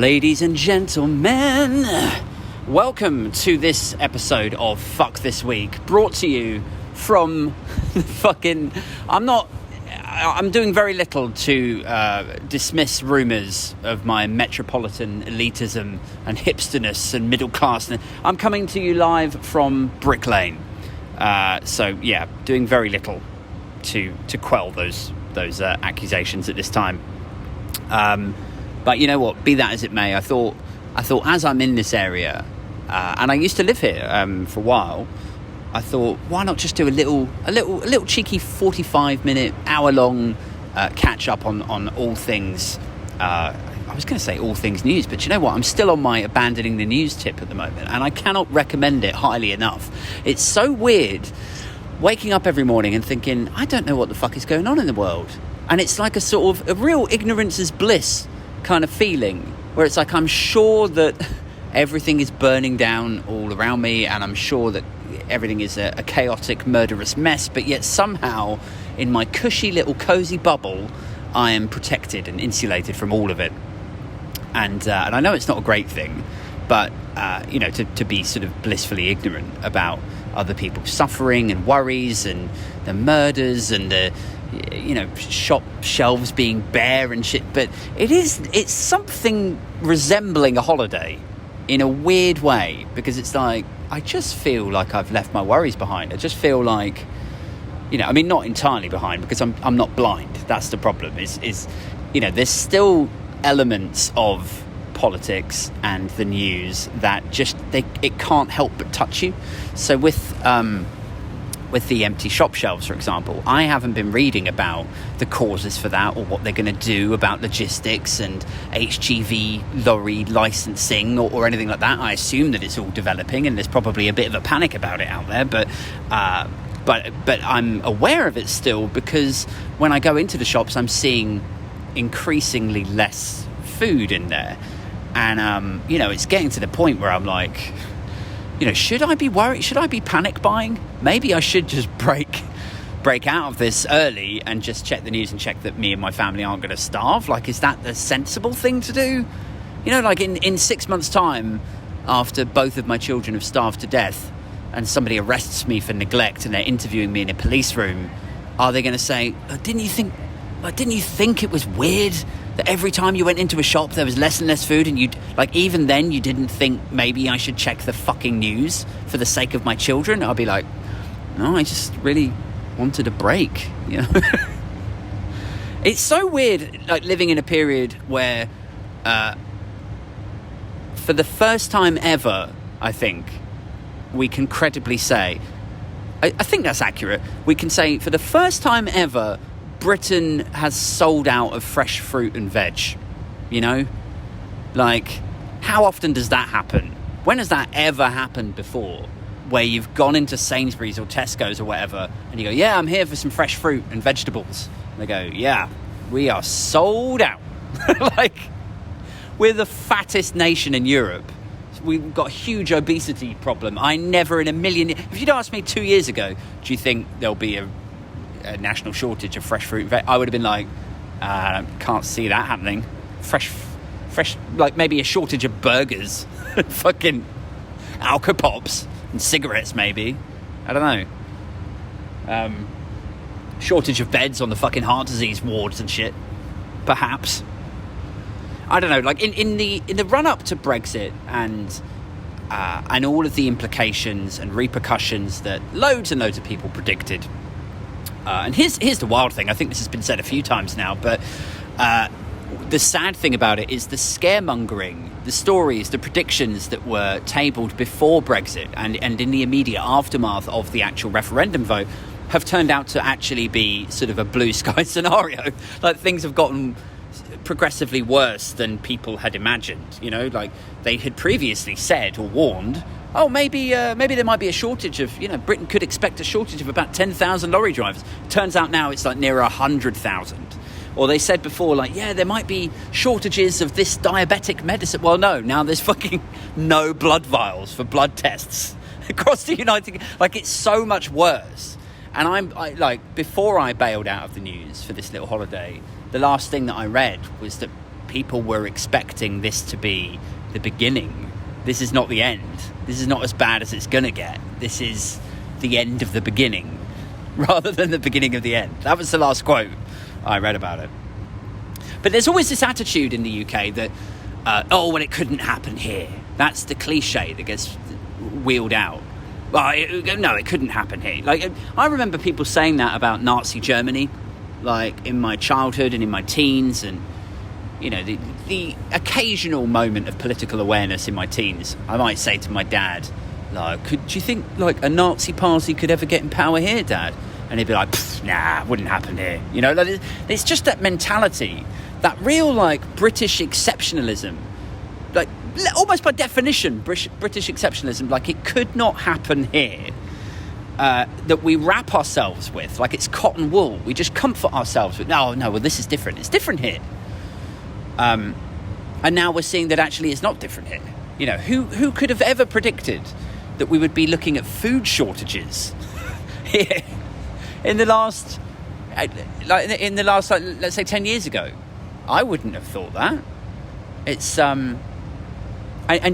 Ladies and gentlemen, welcome to this episode of Fuck This Week, brought to you from I'm doing very little to dismiss rumours of my metropolitan elitism and hipsterness and middle class. I'm coming to you live from Brick Lane. Doing very little to quell those accusations at this time. But you know what? Be that as it may, I thought as I'm in this area, and I used to live here for a while. I thought, why not just do a little cheeky 45-minute, hour-long catch up on all things. I was going to say all things news, but you know what? I'm still on my abandoning the news tip at the moment, and I cannot recommend it highly enough. It's so weird waking up every morning and thinking, I don't know what the fuck is going on in the world, and it's like a sort of a real ignorance is bliss kind of feeling, where it's like I'm sure that everything is burning down all around me, and I'm sure that everything is a chaotic, murderous mess, but yet somehow in my cushy little cozy bubble I am protected and insulated from all of it. And I know it's not a great thing, but to be sort of blissfully ignorant about other people's suffering and worries and the murders and the shop shelves being bare and shit, but it's something resembling a holiday in a weird way, because it's like I just feel like I've left my worries behind. I just feel like, not entirely behind, because I'm not blind. That's the problem. Is there's still elements of politics and the news that just it can't help but touch you. So with the empty shop shelves, for example, I haven't been reading about the causes for that or what they're going to do about logistics and HGV lorry licensing or anything like that. I assume that it's all developing and there's probably a bit of a panic about it out there, but I'm aware of it still, because when I go into the shops, I'm seeing increasingly less food in there, and it's getting to the point where I'm like, should I be worried? Should I be panic buying? Maybe I should just break out of this early and just check the news and check that me and my family aren't going to starve. Like, is that the sensible thing to do? Like in 6 months' time, after both of my children have starved to death and somebody arrests me for neglect and they're interviewing me in a police room, are they going to say, didn't you think it was weird that every time you went into a shop there was less and less food, and even then you didn't think maybe I should check the fucking news for the sake of my children? I'll be like, no, I just really wanted a break, It's so weird, like, living in a period where for the first time ever, I think we can credibly say, I think that's accurate, we can say for the first time ever Britain has sold out of fresh fruit and veg. Like, how often does that happen? When has that ever happened before, where you've gone into Sainsbury's or Tesco's or whatever and you go, yeah, I'm here for some fresh fruit and vegetables, and they go, yeah, we are sold out. Like, we're the fattest nation in Europe. We've got a huge obesity problem. I never in a million... If you'd asked me 2 years ago, do you think there'll be a national shortage of fresh fruit and veg, I would have been like, can't see that happening. Fresh, like maybe a shortage of burgers, fucking Alka-Pops and cigarettes, maybe. I don't know. Shortage of beds on the fucking heart disease wards and shit, perhaps. I don't know. Like in the run up to Brexit and all of the implications and repercussions that loads and loads of people predicted. And here's the wild thing. I think this has been said a few times now, but the sad thing about it is the scaremongering, the stories, the predictions that were tabled before Brexit and in the immediate aftermath of the actual referendum vote have turned out to actually be sort of a blue sky scenario. Like, things have gotten progressively worse than people had imagined. Like they had previously said or warned, maybe there might be a shortage of, Britain could expect a shortage of about 10,000 lorry drivers. Turns out now it's like near 100,000. Or they said before, like, yeah, there might be shortages of this diabetic medicine. Well, no, now there's fucking no blood vials for blood tests across the United Kingdom. Like, it's so much worse. And before I bailed out of the news for this little holiday, the last thing that I read was that people were expecting this to be the beginning. This is not the end. This is not as bad as it's going to get. This is the end of the beginning rather than the beginning of the end. That was the last quote I read about it. But there's always this attitude in the UK that, well, it couldn't happen here. That's the cliche that gets wheeled out. Well, it couldn't happen here. Like, I remember people saying that about Nazi Germany, like in my childhood and in my teens, and you know, the occasional moment of political awareness in my teens, I might say to my dad, like, do you think like a Nazi party could ever get in power here, Dad? And he'd be like, nah, it wouldn't happen here. You know, like, it's just that mentality, that real like British exceptionalism, like almost by definition, British exceptionalism, like it could not happen here. That we wrap ourselves with, like it's cotton wool. We just comfort ourselves with, no, well, this is different. It's different here. And now we're seeing that actually it's not different here. You know, who could have ever predicted that we would be looking at food shortages here in the last, let's say 10 years ago? I wouldn't have thought that. It's, and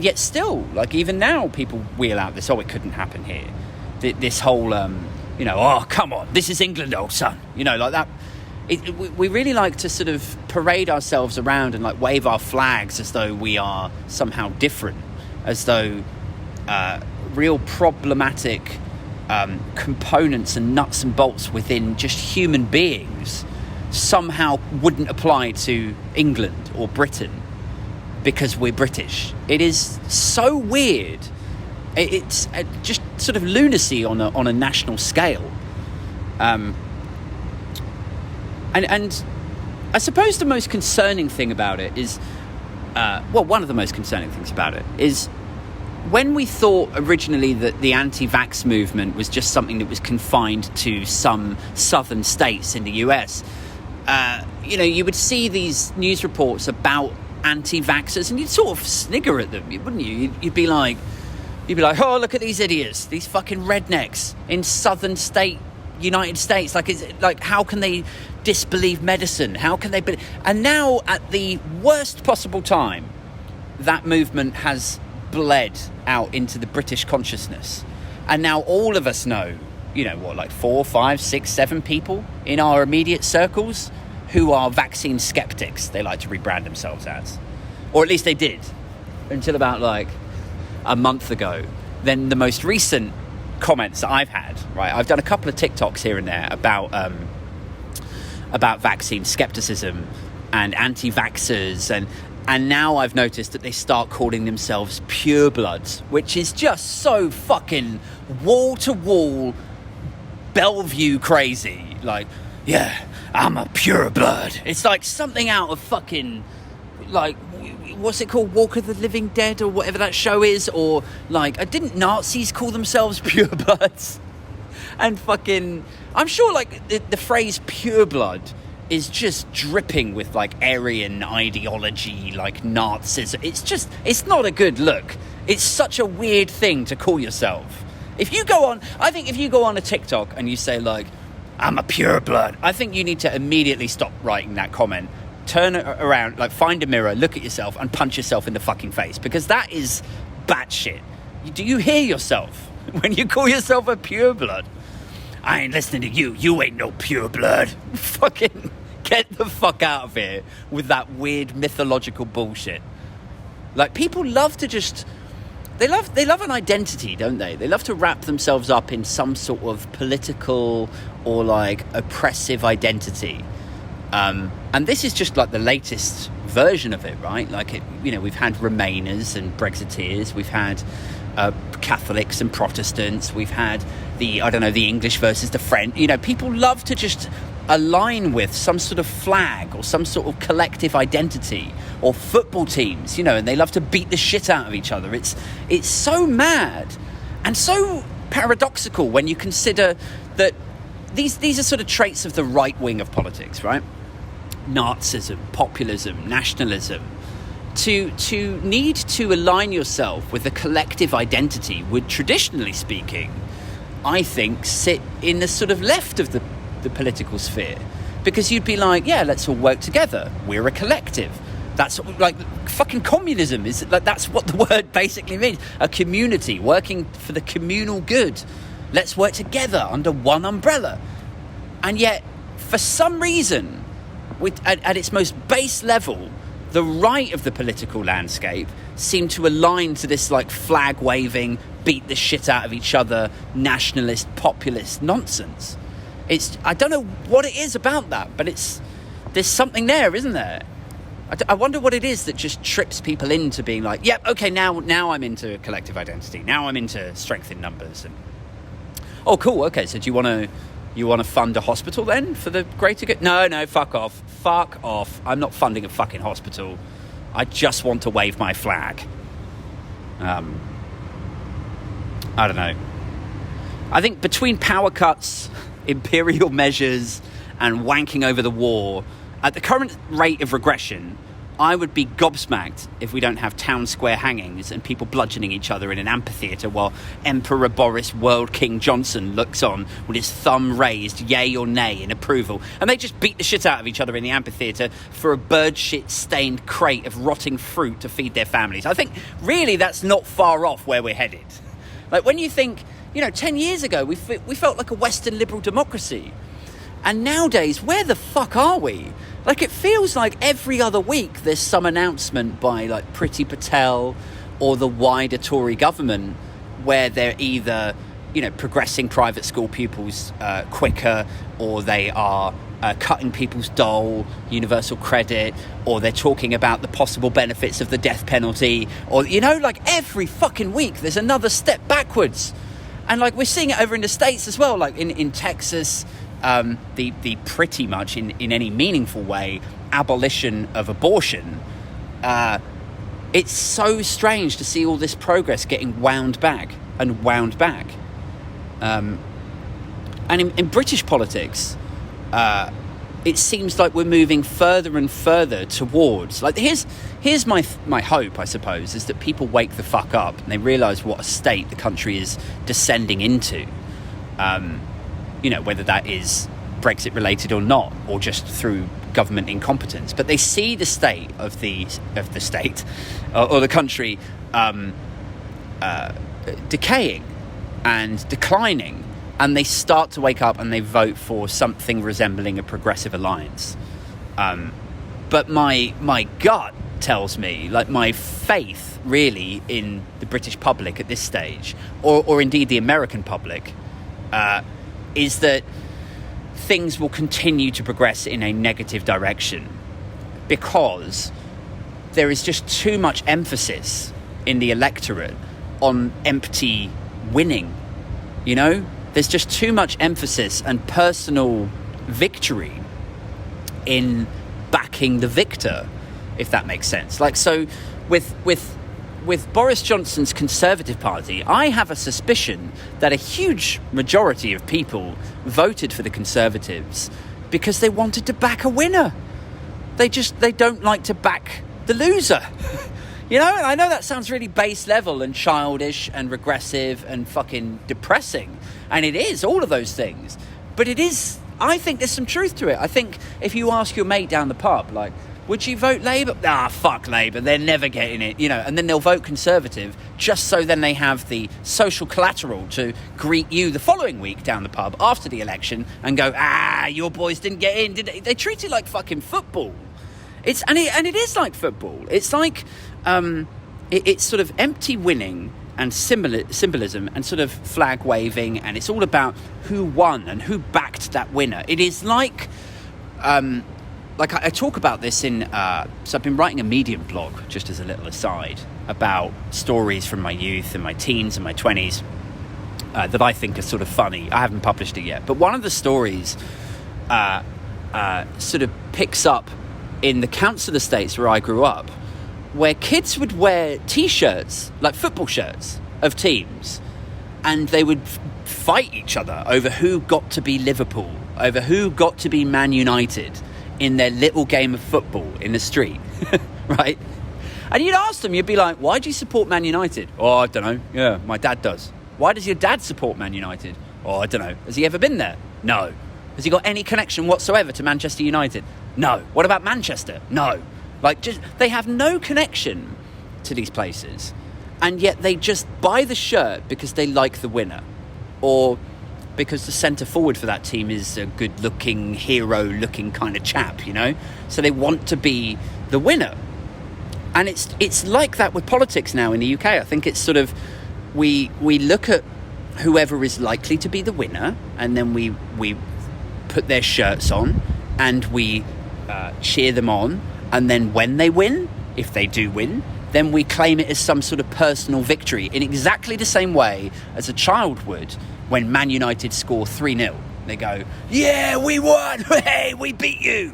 yet still, like even now, people wheel out this, it couldn't happen here. This whole, you know, oh, come on, this is England, old son. You know, like that. We really like to sort of parade ourselves around and like wave our flags as though we are somehow different, as though real problematic components and nuts and bolts within just human beings somehow wouldn't apply to England or Britain because we're British. It is so weird. It's just sort of lunacy on a national scale. And I suppose the most concerning thing about it is, one of the most concerning things about it is when we thought originally that the anti-vax movement was just something that was confined to some southern states in the US, you know, you would see these news reports about anti-vaxxers and you'd sort of snigger at them, wouldn't you? You'd be like, oh, look at these idiots, these fucking rednecks in southern state United States. Like, how can they disbelieve medicine? How can they? And now, at the worst possible time, that movement has bled out into the British consciousness, and now all of us know, you know what, like 4, 5, 6, 7 people in our immediate circles who are vaccine skeptics. They like to rebrand themselves as, or at least they did, until about like a month ago. Then the most recent comments that I've had, right, I've done a couple of TikToks here and there about vaccine skepticism and anti-vaxxers, and now I've noticed that they start calling themselves purebloods, which is just so fucking wall-to-wall Bellevue crazy. Like, yeah, I'm a pureblood. It's like something out of fucking, like, what's it called, Walk of the Living Dead, or whatever that show is, or like, didn't Nazis call themselves purebloods? And fucking, I'm sure like the phrase pureblood is just dripping with like Aryan ideology, like Nazism. It's not a good look. It's such a weird thing to call yourself. If you go on a TikTok and you say like, I'm a pureblood, I think you need to immediately stop writing that comment. Turn it around, like find a mirror, look at yourself and punch yourself in the fucking face, because that is batshit. Do you hear yourself when you call yourself a pureblood? I ain't listening to you. You ain't no pureblood. Fucking get the fuck out of here with that weird mythological bullshit. Like, people love to just, they love an identity, don't they? They love to wrap themselves up in some sort of political or like oppressive identity. And this is just like the latest version of it, right? Like, it, you know, we've had Remainers and Brexiteers, we've had Catholics and Protestants, we've had the English versus the French. You know, people love to just align with some sort of flag or some sort of collective identity, or football teams, you know, and they love to beat the shit out of each other. It's so mad and so paradoxical when you consider that these are sort of traits of the right wing of politics, right? Nazism, populism, nationalism. To need to align yourself with a collective identity would, traditionally speaking, I think, sit in the sort of left of the political sphere. Because you'd be like, yeah, let's all work together. We're a collective. That's like fucking communism is like, that's what the word basically means. A community working for the communal good. Let's work together under one umbrella. And yet, for some reason, at its most base level, the right of the political landscape seem to align to this like flag waving, beat the shit out of each other, nationalist, populist nonsense. I don't know what it is about that, but there's something there, isn't there? I wonder what it is that just trips people into being like, yep, okay, now I'm into collective identity. Now I'm into strength in numbers. And oh, cool. Okay, so do you want to fund a hospital then for the greater good? No, fuck off. Fuck off. I'm not funding a fucking hospital. I just want to wave my flag. I don't know. I think between power cuts, imperial measures, and wanking over the war, at the current rate of regression, I would be gobsmacked if we don't have town square hangings and people bludgeoning each other in an amphitheatre while Emperor Boris World King Johnson looks on with his thumb raised, yay or nay, in approval. And they just beat the shit out of each other in the amphitheatre for a bird shit stained crate of rotting fruit to feed their families. I think really that's not far off where we're headed. Like when you think, 10 years ago we felt like a Western liberal democracy. And nowadays, where the fuck are we? Like, it feels like every other week there's some announcement by, like, Priti Patel or the wider Tory government where they're either, progressing private school pupils quicker, or they are cutting people's dole, universal credit, or they're talking about the possible benefits of the death penalty, or, like, every fucking week there's another step backwards. And, like, we're seeing it over in the States as well, like in Texas. The pretty much in any meaningful way abolition of abortion. It's so strange to see all this progress getting wound back. And in British politics, it seems like we're moving further and further towards, like, here's my hope, I suppose, is that people wake the fuck up and they realise what a state the country is descending into. Whether that is Brexit related or not, or just through government incompetence, but they see the state of the state or the country decaying and declining, and they start to wake up and they vote for something resembling a progressive alliance. But my gut tells me, like, my faith really in the British public at this stage, or indeed the American public, is that things will continue to progress in a negative direction because there is just too much emphasis in the electorate on empty winning. There's just too much emphasis and personal victory in backing the victor, if that makes sense. Like, so with Boris Johnson's Conservative Party, I have a suspicion that a huge majority of people voted for the Conservatives because they wanted to back a winner. They don't like to back the loser. And I know that sounds really base level and childish and regressive and fucking depressing. And it is, all of those things. But it is, I think there's some truth to it. I think if you ask your mate down the pub, like, would you vote Labour? Fuck Labour, they're never getting it, and then they'll vote Conservative just so then they have the social collateral to greet you the following week down the pub after the election and go, your boys didn't get in, did they? They treat it like fucking football. It is like football. It's like, it's sort of empty winning and symbolism and sort of flag waving, and it's all about who won and who backed that winner. It is like I talk about this so I've been writing a Medium blog, just as a little aside, about stories from my youth and my teens and my 20s that I think are sort of funny. I haven't published it yet, but one of the stories sort of picks up in the council estates where I grew up, where kids would wear T-shirts, like football shirts, of teams, and they would fight each other over who got to be Liverpool, over who got to be Man United in their little game of football in the street, right? And you'd ask them, you'd be like, why do you support Man United? Oh, I don't know. Yeah, my dad does. Why does your dad support Man United? Oh, I don't know. Has he ever been there? No. Has he got any connection whatsoever to Manchester United? No. What about Manchester? No. Like, just they have no connection to these places, and yet they just buy the shirt because they like the winner, or because the centre forward for that team is a good-looking, hero-looking kind of chap, you know? So they want to be the winner. And it's like that with politics now in the UK. I think it's sort of, we look at whoever is likely to be the winner, and then we put their shirts on, and we cheer them on, and then when they win, if they do win, then we claim it as some sort of personal victory in exactly the same way as a child would when Man United score 3-0. They go, yeah, we won! Hey, we beat you!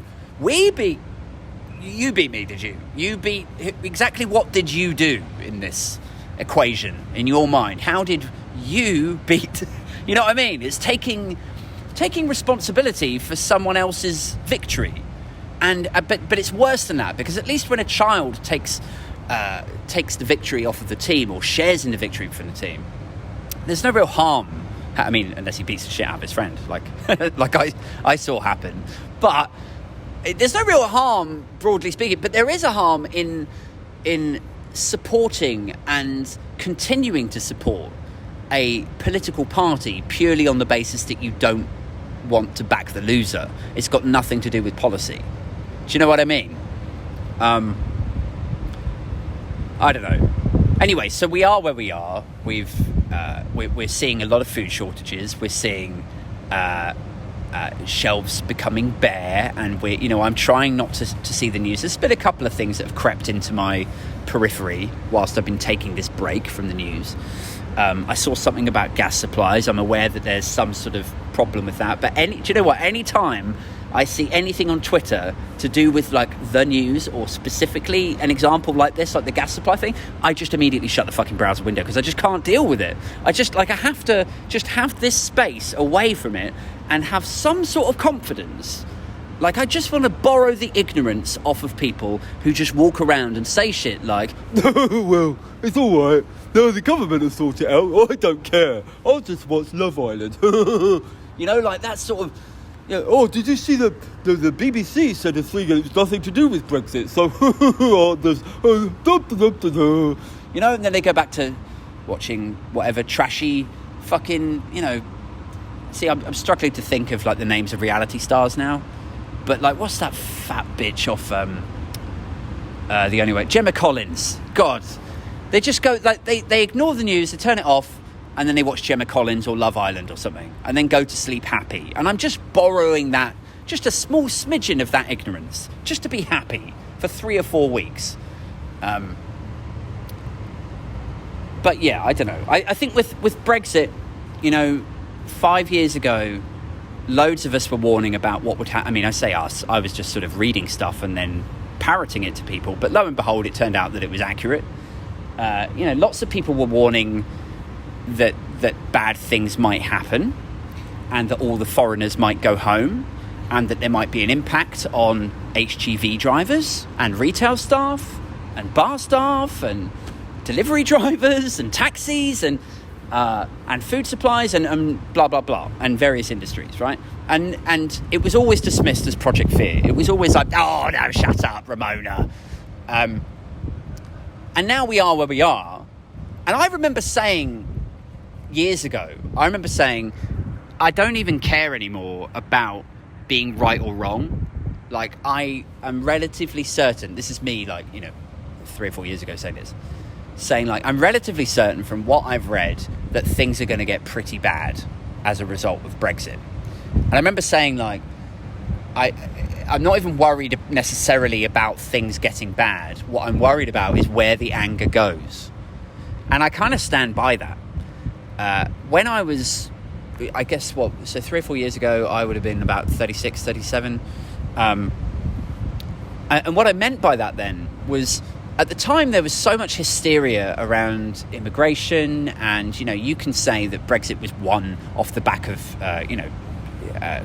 You beat me, did you? You beat... Exactly what did you do in this equation, in your mind? How did you beat... You know what I mean? It's taking responsibility for someone else's victory. And but it's worse than that, because at least when a child takes the victory off of the team, or shares in the victory for the team, there's no real harm. I mean, unless he beats the shit out of his friend, like I saw happen. But there's no real harm, broadly speaking. But there is a harm in supporting and continuing to support a political party purely on the basis that you don't want to back the loser. It's got nothing to do with policy. Do you know what I mean? I don't know. Anyway, so we are where we are. We're seeing a lot of food shortages. We're seeing shelves becoming bare, and I'm trying not to see the news. There's been a couple of things that have crept into my periphery whilst I've been taking this break from the news. I saw something about gas supplies. I'm aware that there's some sort of problem with that. But do you know what? Any time I see anything on Twitter to do with like the news, or specifically an example like this, like the gas supply thing, I just immediately shut the fucking browser window, because I just can't deal with it. I have to just have this space away from it and have some sort of confidence. Like, I just want to borrow the ignorance off of people who just walk around and say shit like, well, it's all right. No, the government will sort it out. I don't care. I'll just watch Love Island. Like that sort of... Yeah, oh, did you see the BBC said it's nothing to do with Brexit, so and then they go back to watching whatever trashy fucking, see, I'm struggling to think of like the names of reality stars now, but like, what's that fat bitch off The Only Way? Gemma Collins. God, they just go, like, they ignore the news, they turn it off, and then they watch Gemma Collins or Love Island or something, and then go to sleep happy. And I'm just borrowing that, just a small smidgen of that ignorance, just to be happy for 3 or 4 weeks. But yeah, I don't know. I think with Brexit, 5 years ago, loads of us were warning about what would happen. I mean, I say us, I was just sort of reading stuff and then parroting it to people. But lo and behold, it turned out that it was accurate. Lots of people were warning that bad things might happen, and that all the foreigners might go home, and that there might be an impact on HGV drivers and retail staff and bar staff and delivery drivers and taxis and food supplies and blah blah blah, and various industries, right? And it was always dismissed as Project Fear. It was always like, oh no, shut up, Ramona. And now we are where we are. And I remember saying years ago, I don't even care anymore about being right or wrong. Like, I am relatively certain, this is me, 3 or 4 years ago saying like, I'm relatively certain from what I've read that things are going to get pretty bad as a result of Brexit. And I remember saying, like, I'm not even worried necessarily about things getting bad. What I'm worried about is where the anger goes. And I kind of stand by that. When I was, I guess, 3 or 4 years ago, I would have been about 36, 37. And what I meant by that then was, at the time, there was so much hysteria around immigration, and, you can say that Brexit was won off the back of,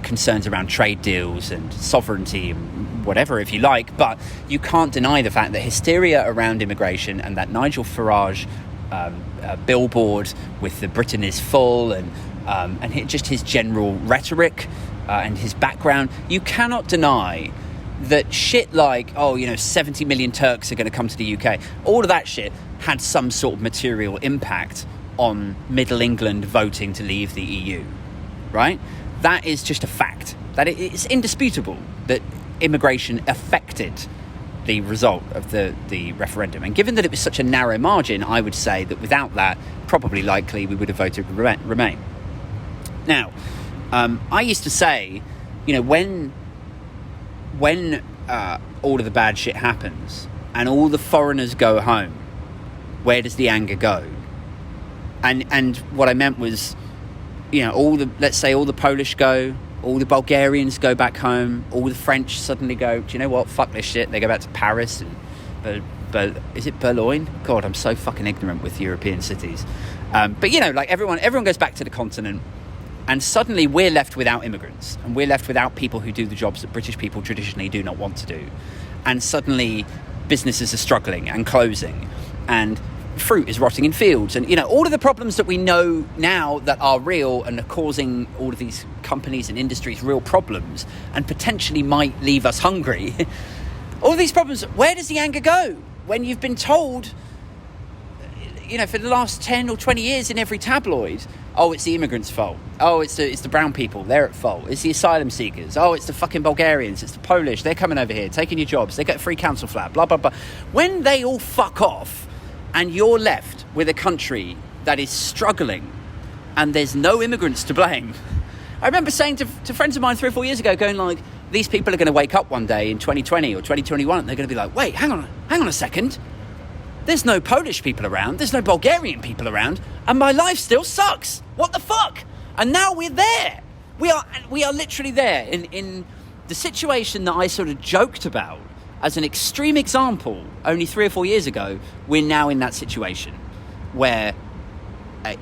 concerns around trade deals and sovereignty and whatever, if you like, but you can't deny the fact that hysteria around immigration, and that Nigel Farage billboard with the Britain is full, and just his general rhetoric and his background, you cannot deny that shit like, 70 million Turks are going to come to the UK, all of that shit had some sort of material impact on Middle England voting to leave the EU, right? That is just a fact. That it's indisputable that immigration affected the result of the referendum. And given that it was such a narrow margin, I would say that without that, probably likely we would have voted Remain. Now, I used to say, when all of the bad shit happens and all the foreigners go home, where does the anger go? And what I meant was, let's say all the Polish go, all the Bulgarians go back home, all the French suddenly go, do you know what, fuck this shit, they go back to Paris and is it Berlin? God, I'm so fucking ignorant with European cities. But everyone goes back to the continent, and suddenly we're left without immigrants, and we're left without people who do the jobs that British people traditionally do not want to do. And suddenly businesses are struggling and closing, and fruit is rotting in fields, and all of the problems that we know now that are real and are causing all of these companies and industries real problems and potentially might leave us hungry. All of these problems, where does the anger go when you've been told, for the last 10 or 20 years in every tabloid, oh, it's the immigrants' fault, oh, it's the brown people, they're at fault, it's the asylum seekers, oh, it's the fucking Bulgarians, it's the Polish, they're coming over here taking your jobs, they get a free council flat, blah blah blah. When they all fuck off and you're left with a country that is struggling and there's no immigrants to blame. I remember saying to friends of mine 3 or 4 years ago, going like, these people are going to wake up one day in 2020 or 2021 and they're going to be like, wait, hang on a second. There's no Polish people around, there's no Bulgarian people around, and my life still sucks. What the fuck? And now we're there. We are literally there in the situation that I sort of joked about as an extreme example only 3 or 4 years ago. We're now in that situation where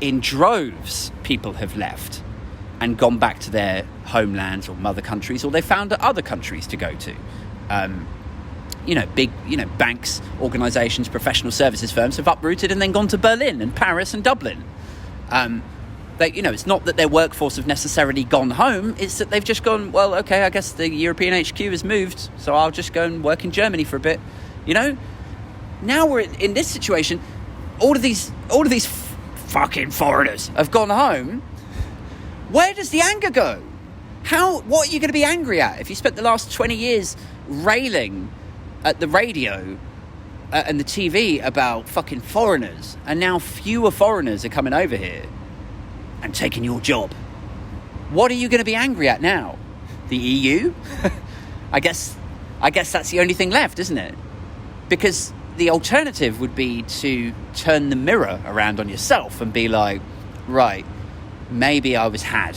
in droves people have left and gone back to their homelands or mother countries, or they found other countries to go to. Big, banks, organisations, professional services firms have uprooted and then gone to Berlin and Paris and Dublin. It's not that their workforce have necessarily gone home, it's that they've just gone, well, okay, I guess the European HQ has moved, so I'll just go and work in Germany for a bit. Now we're in this situation, all of these fucking foreigners have gone home. Where does the anger go? What are you going to be angry at if you spent the last 20 years railing at the radio and the TV about fucking foreigners, and now fewer foreigners are coming over here and taking your job? What are you going to be angry at now? The EU? I guess that's the only thing left, isn't it? Because the alternative would be to turn the mirror around on yourself and be like, right, maybe I was had.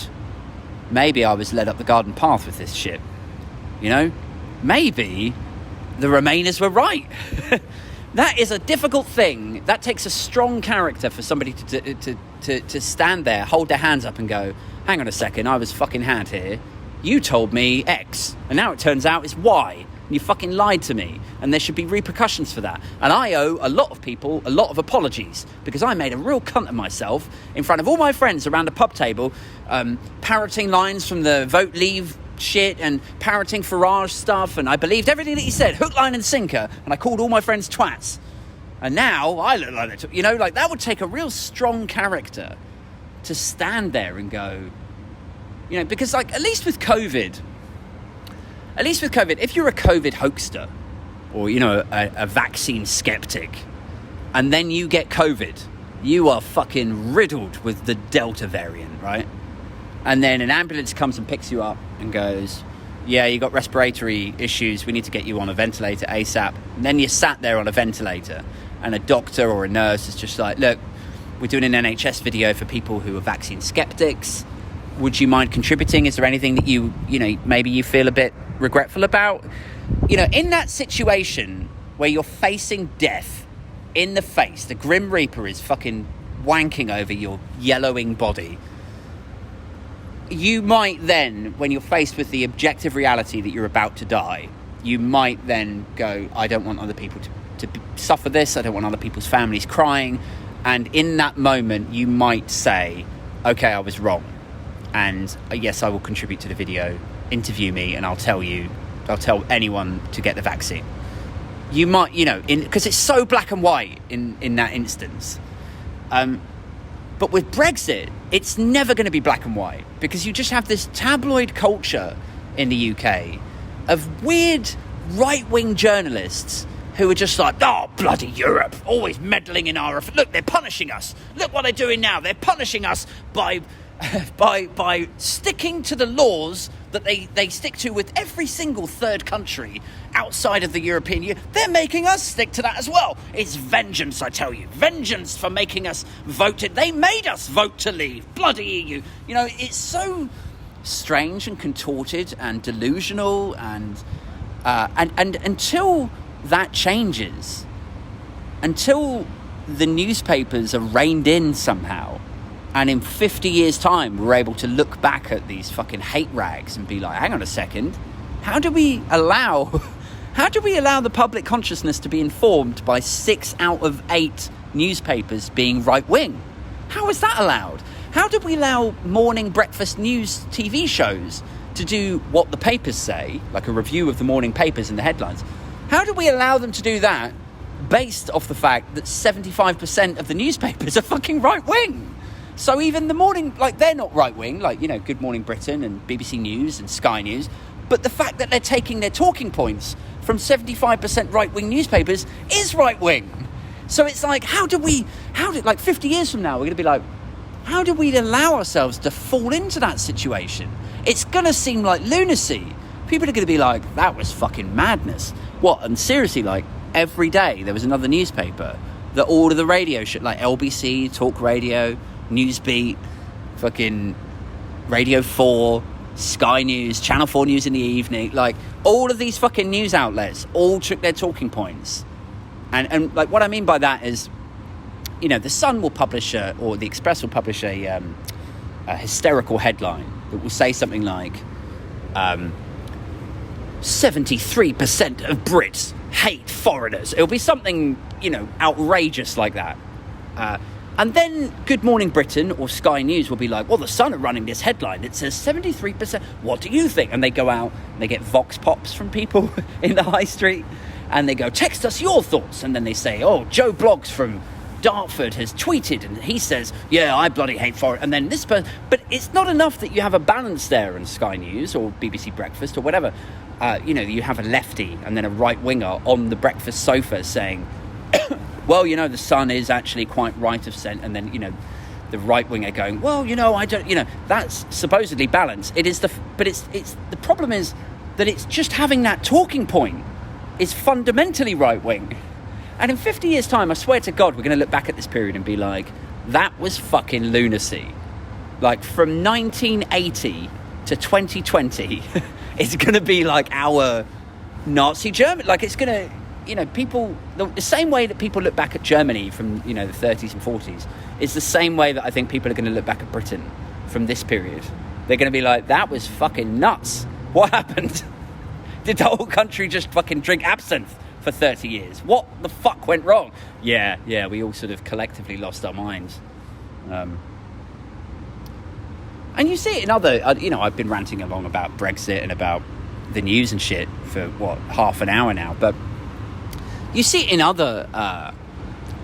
Maybe I was led up the garden path with this shit. Maybe the Remainers were right. That is a difficult thing. That takes a strong character for somebody to stand there, hold their hands up and go, hang on a second, I was fucking had here. You told me X, and now it turns out it's Y. You fucking lied to me, and there should be repercussions for that. And I owe a lot of people a lot of apologies, because I made a real cunt of myself in front of all my friends around a pub table, parroting lines from the Vote Leave shit and parroting Farage stuff, and I believed everything that he said, hook, line and sinker, and I called all my friends twats. And now I look like that. That would take a real strong character to stand there and go, because at least with COVID, if you're a COVID hoaxer or, a vaccine skeptic, and then you get COVID, you are fucking riddled with the Delta variant, right? And then an ambulance comes and picks you up and goes, yeah, you got respiratory issues, we need to get you on a ventilator ASAP. And then you're sat there on a ventilator and a doctor or a nurse is just like, look, we're doing an NHS video for people who are vaccine skeptics. Would you mind contributing? Is there anything that you maybe you feel a bit regretful about? In that situation where you're facing death in the face, the Grim Reaper is fucking wanking over your yellowing body, you might then, when you're faced with the objective reality that you're about to die, you might then go, I don't want other people to suffer this, I don't want other people's families crying. And in that moment, you might say, okay, I was wrong. And yes, I will contribute to the video, interview me, and I'll tell you they'll tell anyone to get the vaccine. You might, because it's so black and white in that instance. But with Brexit, it's never going to be black and white, because you just have this tabloid culture in the UK of weird right-wing journalists who are just like, oh, bloody Europe, always meddling in our... Look, they're punishing us. Look what they're doing now. They're punishing us by sticking to the laws that they stick to with every single third country outside of the European Union. They're making us stick to that as well. It's vengeance, I tell you. Vengeance for making us vote. They made us vote to leave. Bloody EU. It's so strange and contorted and delusional, and until that changes, until the newspapers are reined in somehow, and in 50 years' time we're able to look back at these fucking hate rags and be like, hang on a second, how do we allow the public consciousness to be informed by 6 out of 8 newspapers being right-wing? How is that allowed? How did we allow morning breakfast news TV shows to do what the papers say, like a review of the morning papers and the headlines? How do we allow them to do that based off the fact that 75% of the newspapers are fucking right-wing? So even the morning, they're not right-wing, Good Morning Britain and BBC News and Sky News, but the fact that they're taking their talking points from 75% right-wing newspapers is right-wing. So it's like, 50 years from now, we're going to be like, how do we allow ourselves to fall into that situation? It's going to seem like lunacy. People are going to be like, that was fucking madness. What? And seriously, every day there was another newspaper that all of the radio shit, like LBC, Talk Radio, Newsbeat, fucking Radio 4, Sky News, Channel 4 News in the evening, all of these fucking news outlets all took their talking points. And what I mean by that is, the Sun will publish, or the Express will publish a hysterical headline that will say something like, 73% of Brits hate foreigners. It'll be something, outrageous like that. And then Good Morning Britain or Sky News will be like, well, the Sun are running this headline that says 73%. What do you think? And they go out and they get vox pops from people in the high street. And they go, text us your thoughts. And then they say, oh, Joe Bloggs from Dartford has tweeted and he says, yeah, I bloody hate foreign. And then this person, but it's not enough that you have a balance there in Sky News or BBC Breakfast or whatever. You have a lefty and then a right winger on the breakfast sofa saying, well, the Sun is actually quite right of centre. And then, the right winger going, well, I don't, that's supposedly balanced. It is but it's the problem is that it's just having that talking point is fundamentally right wing. And in 50 years' time, I swear to God, we're going to look back at this period and be like, that was fucking lunacy. From 1980 to 2020, it's going to be our Nazi Germany. It's going to, people, the same way that people look back at Germany from, the 30s and 40s, is the same way that I think people are going to look back at Britain from this period. They're going to be like, that was fucking nuts. What happened? Did the whole country just fucking drink absinthe for 30 years? What the fuck went wrong? Yeah, we all sort of collectively lost our minds. And you see it in other, I've been ranting along about Brexit and about the news and shit for, half an hour now, but you see it in other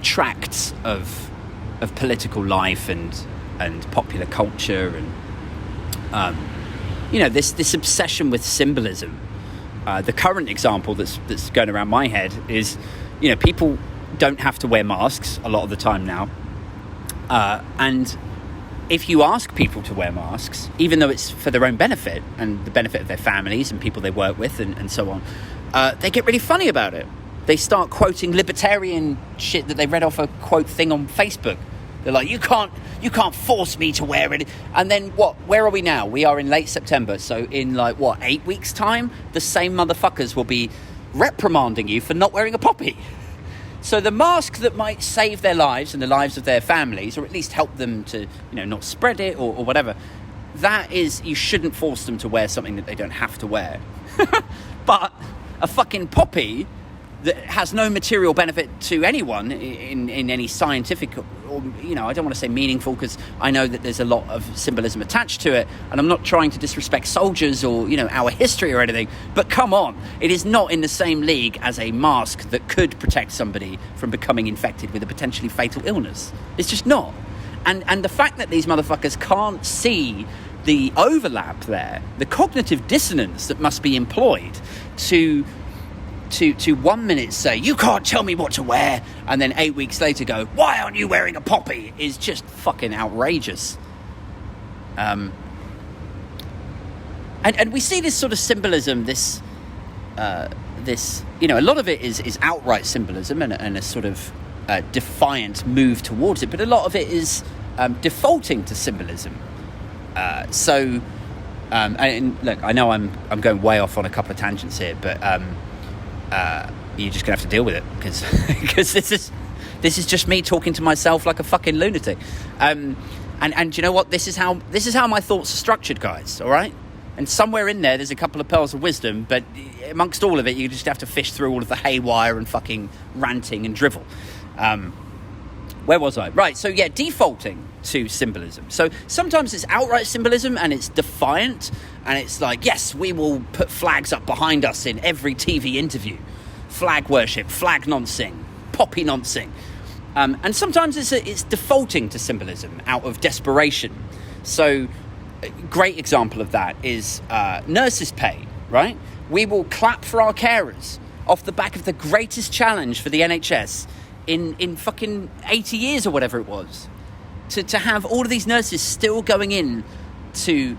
tracts of political life and popular culture and, this obsession with symbolism. The current example that's going around my head is, people don't have to wear masks a lot of the time now. And if you ask people to wear masks, even though it's for their own benefit and the benefit of their families and people they work with and so on, they get really funny about it. They start quoting libertarian shit that they read off a quote thing on Facebook. They're like, you can't force me to wear it. And then what? Where are we now? We are in late September. So in 8 weeks' time, the same motherfuckers will be reprimanding you for not wearing a poppy. So the mask that might save their lives and the lives of their families, or at least help them to, not spread it or whatever, that is, you shouldn't force them to wear something that they don't have to wear. But a fucking poppy that has no material benefit to anyone in any scientific or, you know, I don't want to say meaningful, because I know that there's a lot of symbolism attached to it, and I'm not trying to disrespect soldiers or, you know, our history or anything, but come on, it is not in the same league as a mask that could protect somebody from becoming infected with a potentially fatal illness. It's just not. And the fact that these motherfuckers can't see the overlap there, the cognitive dissonance that must be employed to 1 minute say, you can't tell me what to wear, and then 8 weeks later go, why aren't you wearing a poppy, is just fucking outrageous. And we see this sort of symbolism, this, you know, a lot of it is outright symbolism and a sort of defiant move towards it, but a lot of it is defaulting to symbolism. And look, I know I'm going way off on a couple of tangents here, but you're just gonna have to deal with it, because this is just me talking to myself like a fucking lunatic. And you know what? This is how my thoughts are structured, guys. All right. And somewhere in there's a couple of pearls of wisdom, but amongst all of it, you just have to fish through all of the haywire and fucking ranting and drivel. Where was I? Right, so yeah, defaulting to symbolism. So sometimes it's outright symbolism and it's defiant, and it's like, yes, we will put flags up behind us in every TV interview. Flag worship, flag noncing, poppy noncing. And sometimes it's defaulting to symbolism out of desperation. So a great example of that is nurses' pay, right? We will clap for our carers off the back of the greatest challenge for the NHS in fucking 80 years or whatever it was, to have all of these nurses still going in to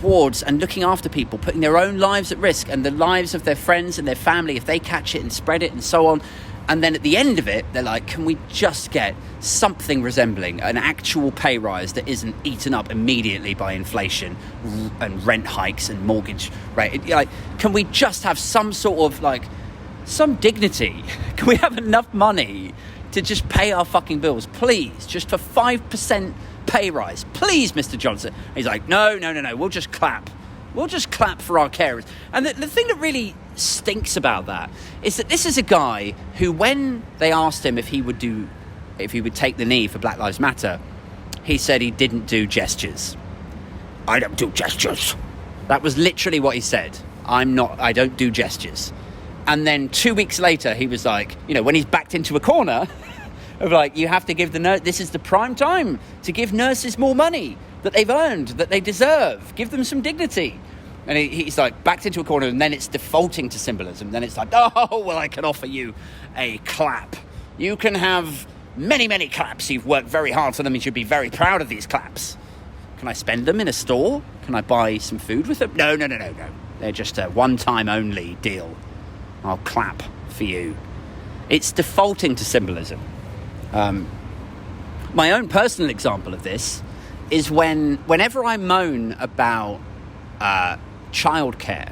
wards and looking after people, putting their own lives at risk and the lives of their friends and their family if they catch it and spread it and so on. And then at the end of it, they're like, can we just get something resembling an actual pay rise that isn't eaten up immediately by inflation and rent hikes and mortgage rate? Like, can we just have some sort of, like, some dignity? Can we have enough money to just pay our fucking bills, please? Just for 5% pay rise, please, Mr. Johnson. And he's like, no, we'll just clap. We'll just clap for our carers. And the thing that really stinks about that is that this is a guy who, when they asked him if he would take the knee for Black Lives Matter, he said he didn't do gestures. I don't do gestures. That was literally what he said. I don't do gestures. And then 2 weeks later, he was like, you know, when he's backed into a corner of like, you have to give this is the prime time to give nurses more money that they've earned, that they deserve. Give them some dignity. And he's like backed into a corner, and then it's defaulting to symbolism. Then it's like, oh, well, I can offer you a clap. You can have many, many claps. You've worked very hard for them. You should be very proud of these claps. Can I spend them in a store? Can I buy some food with them? No. They're just a one-time only deal. I'll clap for you. It's defaulting to symbolism. My own personal example of this is whenever I moan about childcare,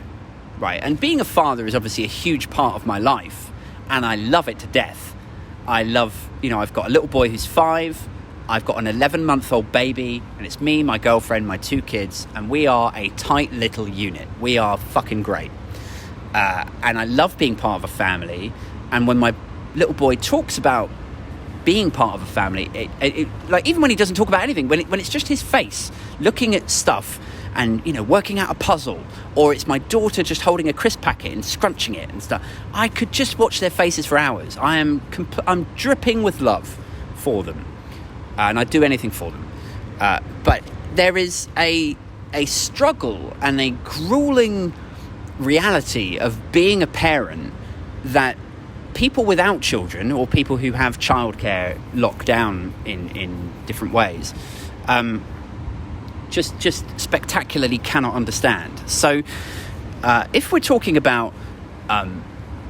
right? And being a father is obviously a huge part of my life, and I love it to death. I love, you know, I've got a little boy who's 5. I've got an 11-month-old baby, and it's me, my girlfriend, my 2 kids, and we are a tight little unit. We are fucking great. And I love being part of a family. And when my little boy talks about being part of a family, it like, even when he doesn't talk about anything, when it's just his face looking at stuff and, you know, working out a puzzle, or it's my daughter just holding a crisp packet and scrunching it and stuff, I could just watch their faces for hours. I'm dripping with love for them, and I'd do anything for them. But there is a struggle and a grueling reality of being a parent that people without children, or people who have childcare locked down in different ways, just spectacularly cannot understand. So if we're talking about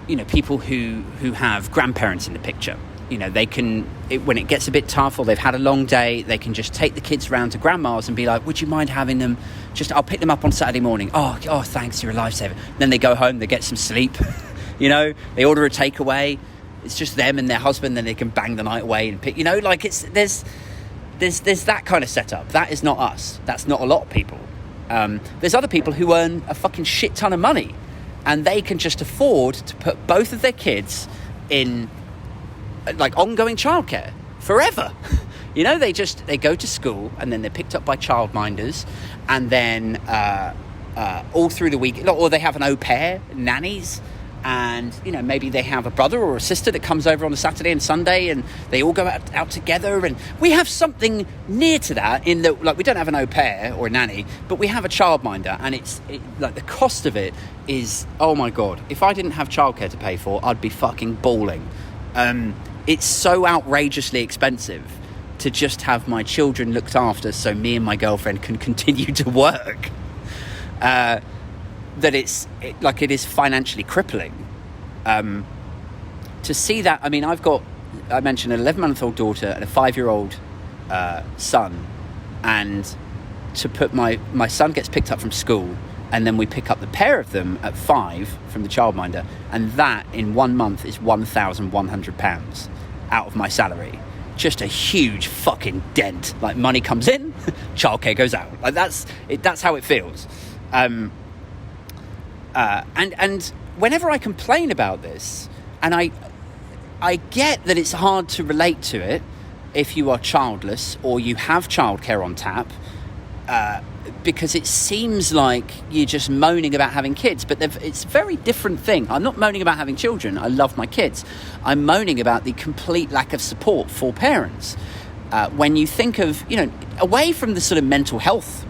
you know, people who have grandparents in the picture, you know, they can, when it gets a bit tough or they've had a long day, they can just take the kids round to grandma's and be like, would you mind having them? I'll pick them up on Saturday morning. Oh, thanks, you're a lifesaver. Then they go home, they get some sleep. You know, they order a takeaway. It's just them and their husband, then they can bang the night away and pick, you know, like there's that kind of setup. That is not us. That's not a lot of people. There's other people who earn a fucking shit ton of money, and they can just afford to put both of their kids in like ongoing childcare forever. You know, they go to school and then they're picked up by childminders, and then all through the week, or they have an au pair, nannies, and you know, maybe they have a brother or a sister that comes over on a Saturday and Sunday, and they all go out together. And we have something near to that in that, like, we don't have an au pair or a nanny, but we have a childminder, and like the cost of it is, oh my god, if I didn't have childcare to pay for, I'd be fucking bawling. It's so outrageously expensive to just have my children looked after so me and my girlfriend can continue to work, that it is financially crippling. To see that, I mean, I mentioned an 11-month-old daughter and a 5-year-old son, and to put my son gets picked up from school, and then we pick up the pair of them at 5 from the childminder, and that in 1 month is £1,100 out of my salary. Just a huge fucking dent. Like, money comes in, childcare goes out. Like, that's how it feels. And whenever I complain about this, and I get that it's hard to relate to it if you are childless or you have childcare on tap, because it seems like you're just moaning about having kids, but it's a very different thing. I'm not moaning about having children. I love my kids. I'm moaning about the complete lack of support for parents. When you think of, you know, away from the sort of mental health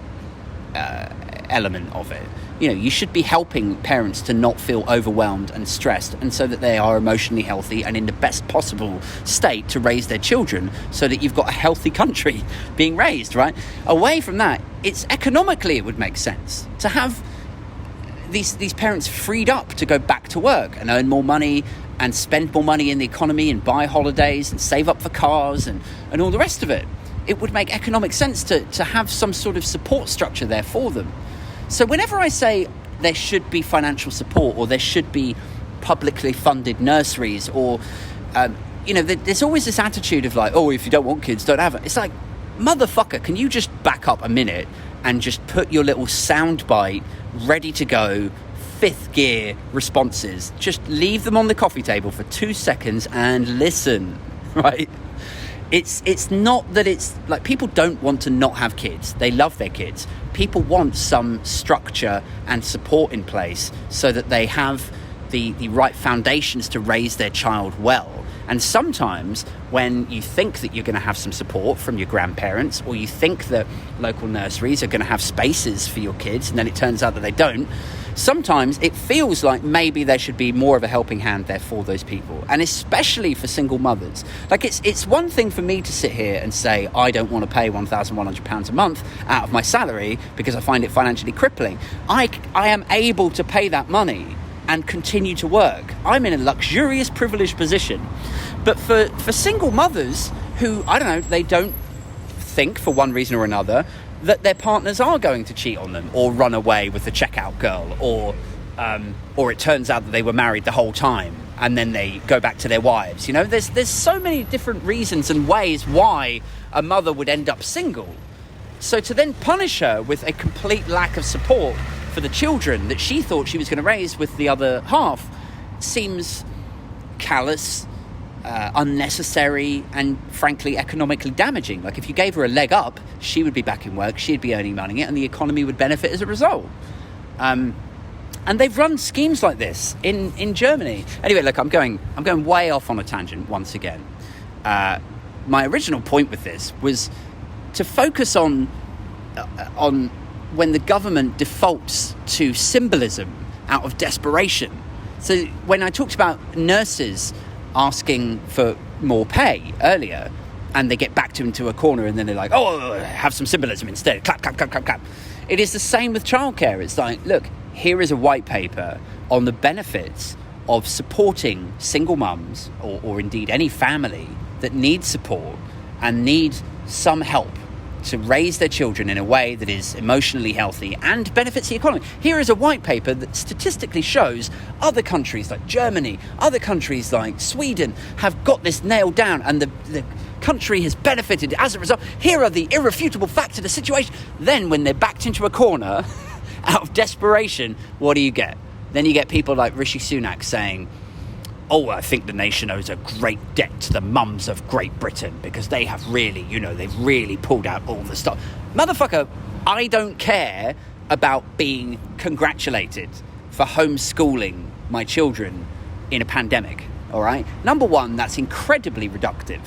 element of it, you know, you should be helping parents to not feel overwhelmed and stressed, and so that they are emotionally healthy and in the best possible state to raise their children, so that you've got a healthy country being raised, right? Away from that, it's economically, it would make sense to have these parents freed up to go back to work and earn more money and spend more money in the economy and buy holidays and save up for cars and all the rest of it. It would make economic sense to have some sort of support structure there for them. So whenever I say there should be financial support, or there should be publicly funded nurseries, or, you know, there's always this attitude of like, oh, if you don't want kids, don't have it. It's like, motherfucker, can you just back up a minute and just put your little soundbite ready to go, 5th gear responses? Just leave them on the coffee table for 2 seconds and listen, right? It's not that it's like people don't want to not have kids. They love their kids. People want some structure and support in place so that they have the right foundations to raise their child well. And sometimes when you think that you're going to have some support from your grandparents, or you think that local nurseries are going to have spaces for your kids, and then it turns out that they don't, sometimes it feels like maybe there should be more of a helping hand there for those people, and especially for single mothers. Like, it's one thing for me to sit here and say I don't want to pay £1,100 a month out of my salary because I find it financially crippling. I am able to pay that money and continue to work. I'm in a luxurious, privileged position. But for single mothers who, I don't know, they don't think for one reason or another that their partners are going to cheat on them or run away with the checkout girl, or it turns out that they were married the whole time and then they go back to their wives. You know, there's so many different reasons and ways why a mother would end up single. So to then punish her with a complete lack of support for the children that she thought she was going to raise with the other half seems callous, unnecessary, and frankly economically damaging. Like, if you gave her a leg up, she would be back in work, she'd be earning money, and the economy would benefit as a result. And they've run schemes like this in Germany. Anyway, look, I'm going way off on a tangent once again. My original point with this was to focus on when the government defaults to symbolism out of desperation. So when I talked about nurses asking for more pay earlier, and they get backed into a corner, and then they're like, oh, have some symbolism instead. Clap, clap, clap, clap, clap. It is the same with childcare. It's like, look, here is a white paper on the benefits of supporting single mums, or indeed any family that needs support and need some help to raise their children in a way that is emotionally healthy and benefits the economy. Here is a white paper that statistically shows other countries like Germany, other countries like Sweden have got this nailed down, and the country has benefited as a result. Here are the irrefutable facts of the situation. Then when they're backed into a corner out of desperation, what do you get? Then you get people like Rishi Sunak saying, oh, I think the nation owes a great debt to the mums of Great Britain because they have really, they've really pulled out all the stuff. Motherfucker, I don't care about being congratulated for homeschooling my children in a pandemic, all right? Number one, that's incredibly reductive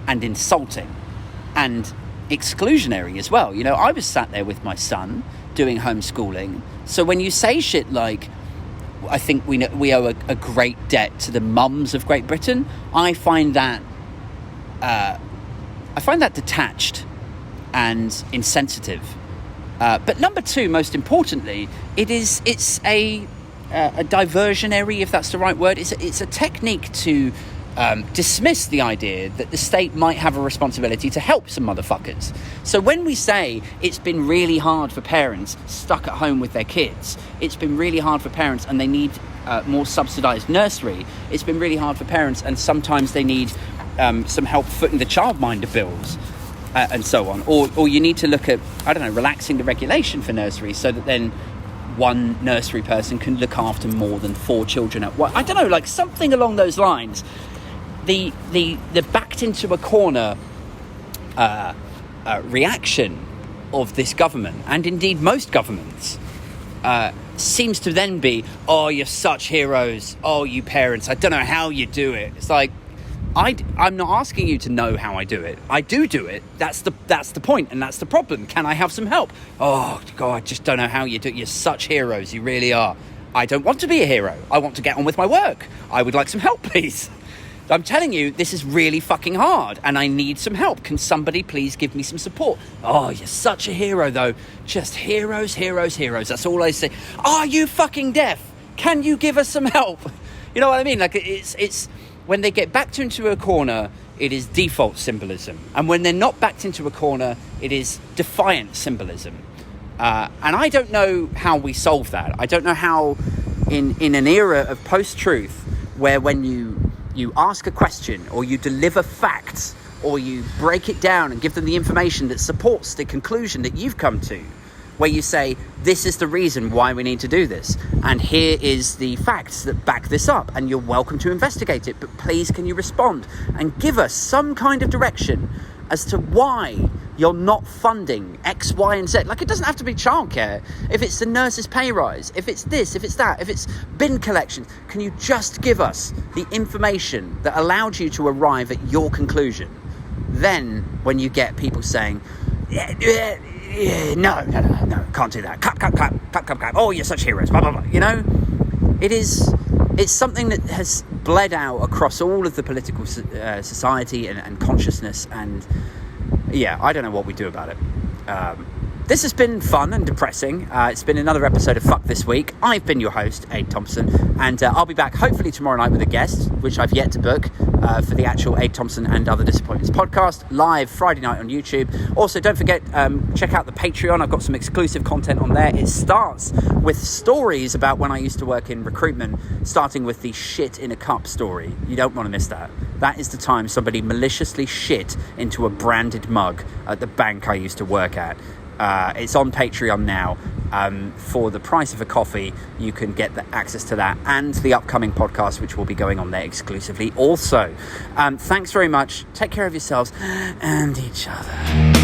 and insulting and exclusionary as well. I was sat there with my son doing homeschooling. So when you say shit like, I think we owe a great debt to the mums of Great Britain, I find that detached and insensitive. But number two, most importantly, it's a diversionary, if that's the right word. It's a technique to dismiss the idea that the state might have a responsibility to help some motherfuckers. So when we say it's been really hard for parents stuck at home with their kids, it's been really hard for parents and they need more subsidised nursery, it's been really hard for parents and sometimes they need some help footing the childminder bills and so on. Or you need to look at, relaxing the regulation for nursery so that then one nursery person can look after more than 4 children at once. Something along those lines. The backed into a corner reaction of this government, and indeed most governments, seems to then be, oh, you're such heroes, oh, you parents, I don't know how you do it. It's like, I'm not asking you to know how I do it. I do it. That's the point, and that's the problem. Can I have some help? Oh, God, I just don't know how you do it. You're such heroes, you really are. I don't want to be a hero. I want to get on with my work. I would like some help, please. I'm telling you, this is really fucking hard and I need some help. Can somebody please give me some support? Oh, you're such a hero, though. Just heroes, heroes, heroes. That's all I say. Are you fucking deaf? Can you give us some help? You know what I mean? It's when they get backed into a corner, it is default symbolism. And when they're not backed into a corner, it is defiant symbolism. And I don't know how we solve that. I don't know how in an era of post-truth where when you ask a question or you deliver facts or you break it down and give them the information that supports the conclusion that you've come to, where you say, this is the reason why we need to do this, and here is the facts that back this up, and you're welcome to investigate it, but please can you respond and give us some kind of direction as to why you're not funding X, Y, and Z. It doesn't have to be childcare. If it's the nurse's pay rise, if it's this, if it's that, if it's bin collection, can you just give us the information that allowed you to arrive at your conclusion? Then, when you get people saying, no, can't do that. Clap. Oh, you're such heroes, blah, blah, blah. It's something that has bled out across all of the political society and consciousness, and I don't know what we do about it. This has been fun and depressing. It's been another episode of Fuck This Week. I've been your host, Aid Thompson, and I'll be back hopefully tomorrow night with a guest, which I've yet to book, for the actual Aid Thompson and Other Disappointments podcast, live Friday night on YouTube. Also, don't forget, check out the Patreon. I've got some exclusive content on there. It starts with stories about when I used to work in recruitment, starting with the shit in a cup story. You don't want to miss that. That is the time somebody maliciously shit into a branded mug at the bank I used to work at. It's on Patreon now. For the price of a coffee, you can get the access to that and the upcoming podcast, which will be going on there exclusively also. Thanks very much. Take care of yourselves and each other.